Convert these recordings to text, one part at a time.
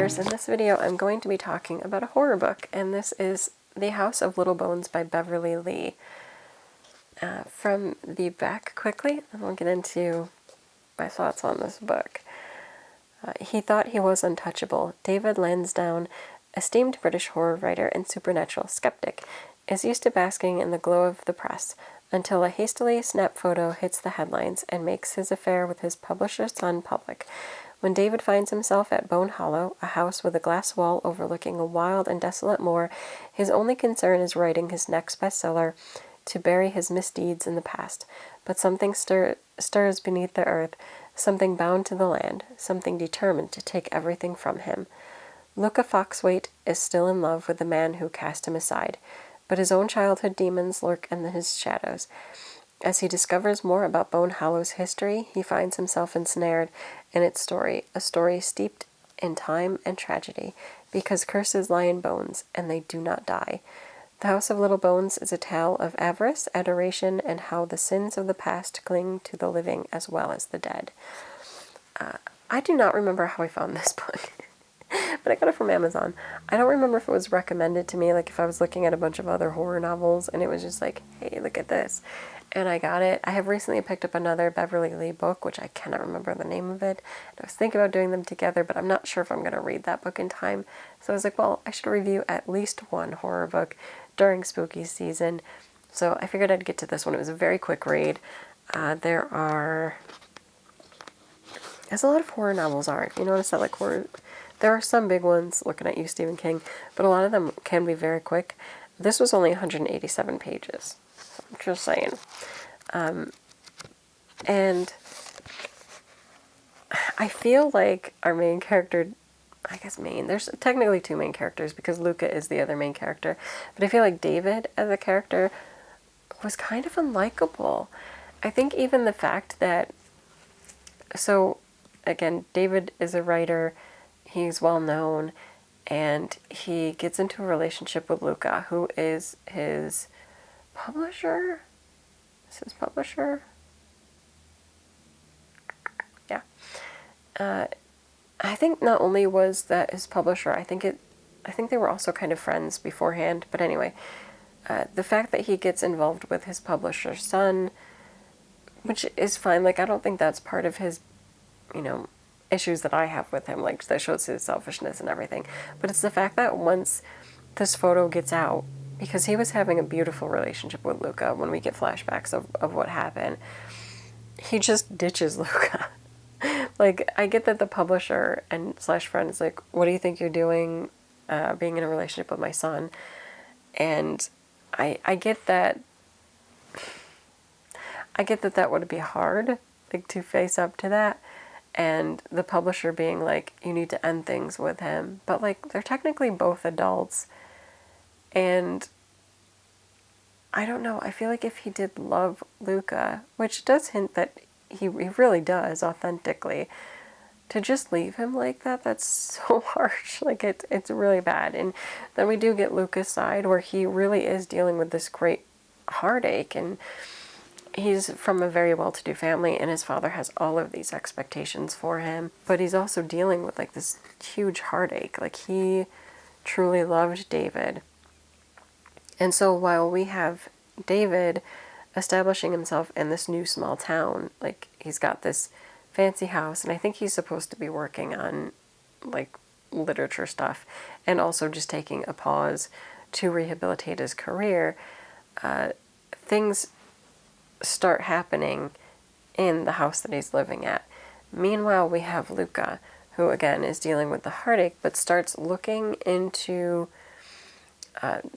Lovers. In this video I'm going to be talking about a horror book, and this is The House of Little Bones by Beverly Lee. From the back quickly, and we'll get into my thoughts on this book. He thought he was untouchable. David Lansdowne, esteemed British horror writer and supernatural skeptic, is used to basking in the glow of the press, until a hastily snapped photo hits the headlines and makes his affair with his publisher's son public. When David finds himself at Bone Hollow, a house with a glass wall overlooking a wild and desolate moor, his only concern is writing his next bestseller to bury his misdeeds in the past. But something stirs beneath the earth, something bound to the land, something determined to take everything from him. Luca Foxwaite is still in love with the man who cast him aside, but his own childhood demons lurk in his shadows. As he discovers more about Bone Hollow's history, he finds himself ensnared in its story, a story steeped in time and tragedy, because curses lie in bones, and they do not die. The House of Little Bones is a tale of avarice, adoration, and how the sins of the past cling to the living as well as the dead. I do not remember how I found this book, but I got it from Amazon. I don't remember if it was recommended to me, like if I was looking at a bunch of other horror novels, and it was just like, hey, look at this. And I got it. I have recently picked up another Beverly Lee book, which I cannot remember the name of it. And I was thinking about doing them together, but I'm not sure if I'm going to read that book in time. So I was like, well, I should review at least one horror book during spooky season. So I figured I'd get to this one. It was a very quick read. As a lot of horror novels are. You notice that, like, there are some big ones, looking at you, Stephen King, but a lot of them can be very quick. This was only 187 pages. I'm just saying. And I feel like our main character, there's technically two main characters because Luca is the other main character, but I feel like David as a character was kind of unlikable. I think even the fact that, so again, David is a writer, he's well known, and he gets into a relationship with Luca, who is his publisher? Is his publisher? Yeah. I think not only was that his publisher, I think they were also kind of friends beforehand, but anyway, the fact that he gets involved with his publisher's son, which is fine, like, I don't think that's part of his, issues that I have with him, like, that shows his selfishness and everything, but it's the fact that once this photo gets out, because he was having a beautiful relationship with Luca when we get flashbacks of what happened, he just ditches Luca. Like, I get that the publisher and / friend is like, what do you think you're doing being in a relationship with my son? And I get that that would be hard, like, to face up to that. And the publisher being like, you need to end things with him. But, like, they're technically both adults. And I don't know, I feel like if he did love Luca, which does hint that he really does authentically, to just leave him like that, that's so harsh. Like, it's really bad. And then we do get Luca's side where he really is dealing with this great heartache, and he's from a very well-to-do family, and his father has all of these expectations for him, but he's also dealing with, like, this huge heartache. Like, he truly loved David. And so while we have David establishing himself in this new small town, like, he's got this fancy house, and I think he's supposed to be working on, like, literature stuff, and also just taking a pause to rehabilitate his career, things start happening in the house that he's living at. Meanwhile, we have Luca, who again is dealing with the heartache, but starts looking into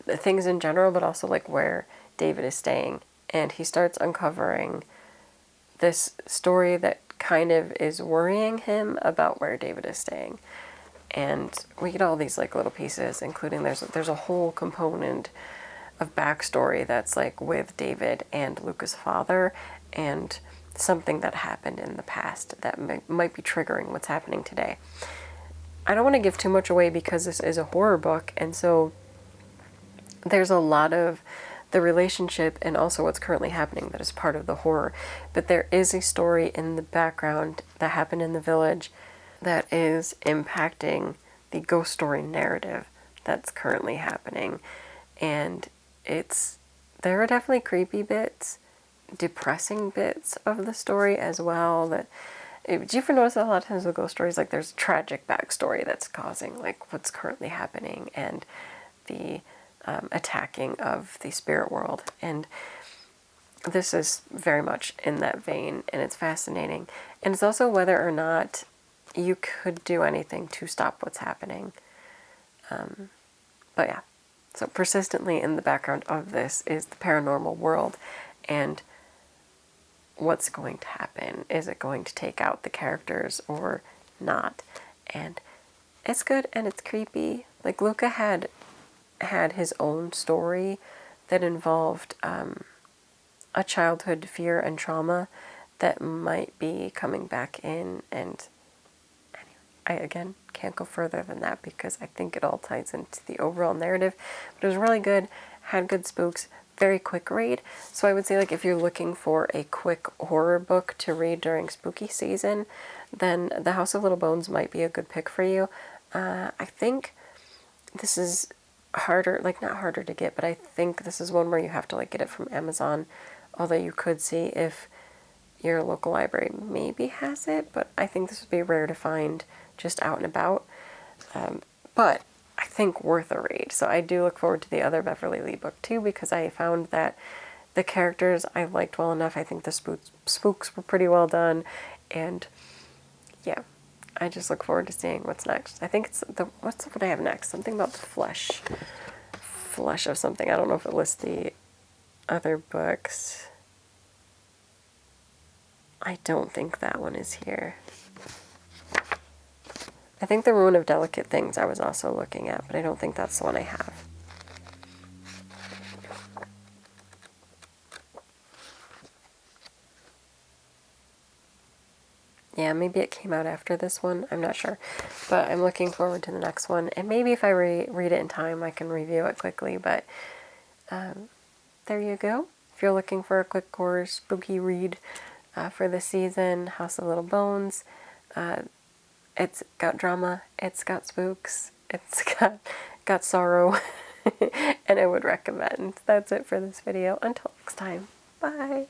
things in general, but also, like, where David is staying. And he starts uncovering this story that kind of is worrying him about where David is staying. And we get all these, like, little pieces, including there's a whole component of backstory that's, like, with David and Luca's father, and something that happened in the past that might be triggering what's happening today. I don't want to give too much away because this is a horror book, and so there's a lot of the relationship and also what's currently happening that is part of the horror. But there is a story in the background that happened in the village that is impacting the ghost story narrative that's currently happening. And there are definitely creepy bits, depressing bits of the story as well. Do you ever notice that a lot of times with ghost stories, like there's a tragic backstory that's causing like what's currently happening and the attacking of the spirit world? And this is very much in that vein, and it's fascinating. And it's also whether or not you could do anything to stop what's happening. But yeah, so persistently in the background of this is the paranormal world and what's going to happen. Is it going to take out the characters or not? And it's good and it's creepy. Like Luca had his own story that involved a childhood fear and trauma that might be coming back in. And I, again, can't go further than that because I think it all ties into the overall narrative. But it was really good, had good spooks, very quick read. So I would say, like, if you're looking for a quick horror book to read during spooky season, then The House of Little Bones might be a good pick for you. I think this is harder, like, not harder to get, but I think this is one where you have to, like, get it from Amazon, although you could see if your local library maybe has it, but I think this would be rare to find just out and about. But I think worth a read. So I do look forward to the other Beverly Lee book too, because I found that the characters I liked well enough. I think the spooks were pretty well done, and yeah, I just look forward to seeing what's next. I think it's what's what I have next? Something about the flesh of something. I don't know if it lists the other books. I don't think that one is here. I think The Ruin of Delicate Things I was also looking at, but I don't think that's the one I have. Yeah, maybe it came out after this one. I'm not sure. But I'm looking forward to the next one. And maybe if I read it in time, I can review it quickly. But there you go. If you're looking for a quick horror spooky read for the season, House of Little Bones. It's got drama, it's got spooks, it's got sorrow, and I would recommend. That's it for this video. Until next time, bye!